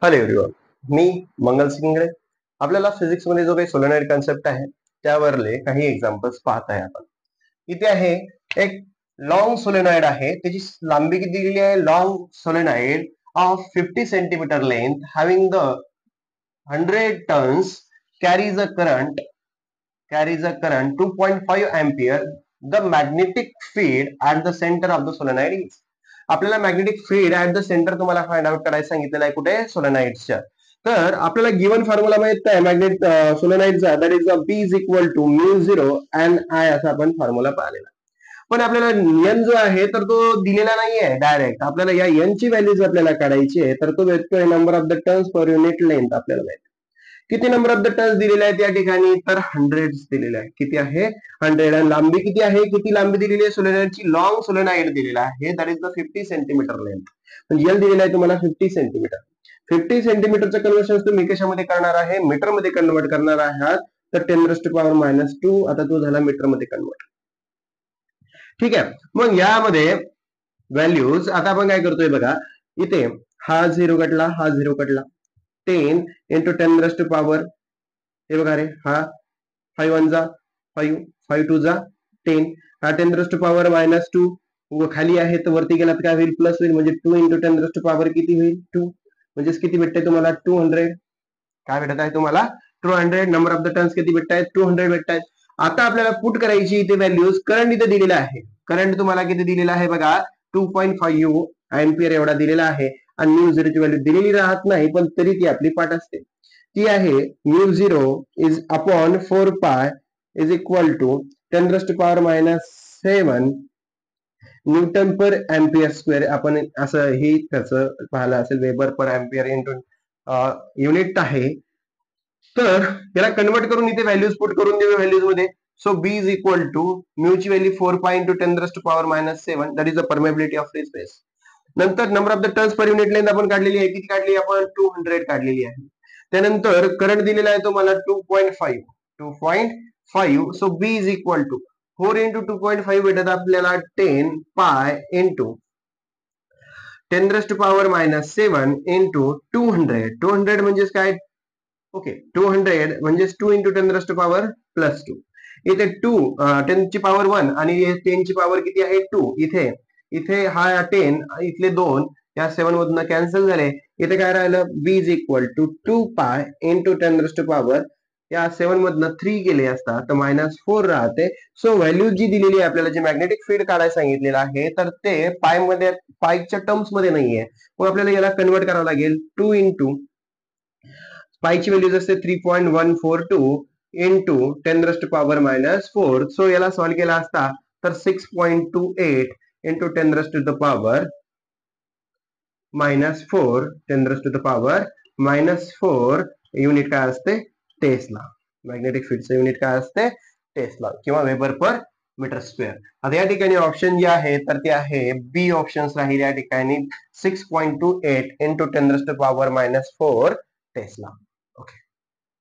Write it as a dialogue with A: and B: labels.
A: Hello everyone, मी मंगल सिंगळे. आपल्याला physics मध्ये जो काही सोलेनॉइड कन्सेप्ट आहे त्यावरले काही एक्झाम्पल्स पाहत आहे आपण. इथे आहे एक लॉंग सोलेनॉइड आहे, त्याची लांबी किती दिलेली आहे? Long solenoid of 50 centimetre length having the 100 turns carries a current 2.5 ampere. The magnetic field at the center of the solenoid is. आपल्याला magnetic field at the centre तुम्हाला फाइंड आउट करायला सांगितलेलं आहे कुठे? सोलेनॉइडच्या. तर आपल्याला गिवन फॉर्म्युला माहित आहे मॅग्नेट सोलेनॉइडचा, that is B is equal to mu zero and I असा आपण फॉर्म्युला पाहिलेला. पण आपल्याला एन जो आहे तर तो दिलेला नाहीये डायरेक्ट. आपल्याला या एन ची व्हॅल्यूज आपल्याला काढायची आहे, तर तो भेटतोय number of the turns per unit length. आपल्याला माहिती किती नंबर ऑफ द टर्न्स दिलेले आहेत या ठिकाणी? तर 100 दिलेले आहे. किती आहे? 100. आणि लांबी किती आहे? किती लांबी दिलेली आहे सोलेनॉइडची? लॉंग सोलेनॉइड दिलेला आहे, that is the 50 centimetre length. म्हणजे एल दिलेला आहे तुम्हाला 50 सेंटीमीटर. 50 सेंटीमीटरचं कन्वर्शन तुम्ही कशामध्ये करणार आहे? मीटर मध्ये कन्वर्ट करणार आहात. तर 10⁻². आता तो झाला मीटर मध्ये कन्वर्ट. ठीक आहे. मग यामध्ये व्हॅल्यूज आता आपण काय करतोय बघा, इथे हा झिरो कटला, हा झिरो कटला. 10 into 10⁻⁴. हे बघा रे, हा 5 1 जा 5, 5 2 जा 10. हा 10⁻⁻² खाली आहे तर वरती गेला तर काय होईल? प्लस होईल. म्हणजे 2 into 10⁻⁴ किती होईल? 2. म्हणजे किती भेटते तुम्हाला? 200. काय भेटत आहे तुम्हाला? 200. नंबर ऑफ द टर्न्स किती भेटत आहेत? 200 भेटत आहेत. आता आपल्याला पुट करायची इथे व्हॅल्यूज. करंट इथे दिलेला आहे. करंट तुम्हाला किती दिलेला आहे बघा? 2.5 अँपियर एवढा दिलेला आहे. आणि म्यू झिरोची व्हॅल्यू दिलेली राहत नाही, पण तरी ती आपली पाठ असते. ती आहे mu zero is upon 4 pi is equal to 10⁻⁷ newton per ampere square. आपण असं ही त्याचं पाहिलं असेल, weber per ampere into unit आहे. तर याला कन्वर्ट करून इथे व्हॅल्यूज पुट करून देऊ व्हॅल्यूज मध्ये. So B is equal to mu ची value 4 pi into 10⁻⁷, that is the permeability of free space. नंतर number of the turns per unit length आपण काढलेली आहे. किती काढली आपण? 200 काढलेली आहे. त्यानंतर करंट दिलेला आहे तुम्हाला 2.5. So B is equal to 4 into 2.5 भेटत आपल्याला 10 पाय इंटू 10⁻⁷ इंटू 200 म्हणजेच काय? ओके, 200 म्हणजेच 2 इंटू 10⁻+2. इथे 2 10 ची पॉवर 1 आणि 10 ची पॉवर किती आहे? 2. इथे इथे हा 10 इथले 2 या 7 मधून कॅन्सल झाले. इथे काय राहिलं? बी is equal to 2 pi into 10⁻. या 7 मधनं 3 गेले असता तर -4 राहते. सो व्हॅल्यू जी दिलेली आहे आपल्याला, जे मॅग्नेटिक फील्ड काढायला सांगितलेलं आहे, तर ते पायच्या टर्म्स मध्ये नाहीये. मग आपल्याला याला कन्वर्ट करावं लागेल. 2 इंटू पायची व्हॅल्यूज असते 3.142 इंटू 10⁻⁴. सो याला सॉल्व्ह केला असता तर 6.28 इंटू 10⁻⁻⁴. 10⁻⁴ युनिट काय असते? टेस्ला. मॅग्नेटिक फील्डचं युनिट काय असते? टेस्ला किंवा वेबर पर मीटर स्क्वेअर. आता या ठिकाणी ऑप्शन जे आहे तर ते आहे बी ऑप्शन राहील या ठिकाणी 6.28 इंटू 10⁻⁴ टेस्ला.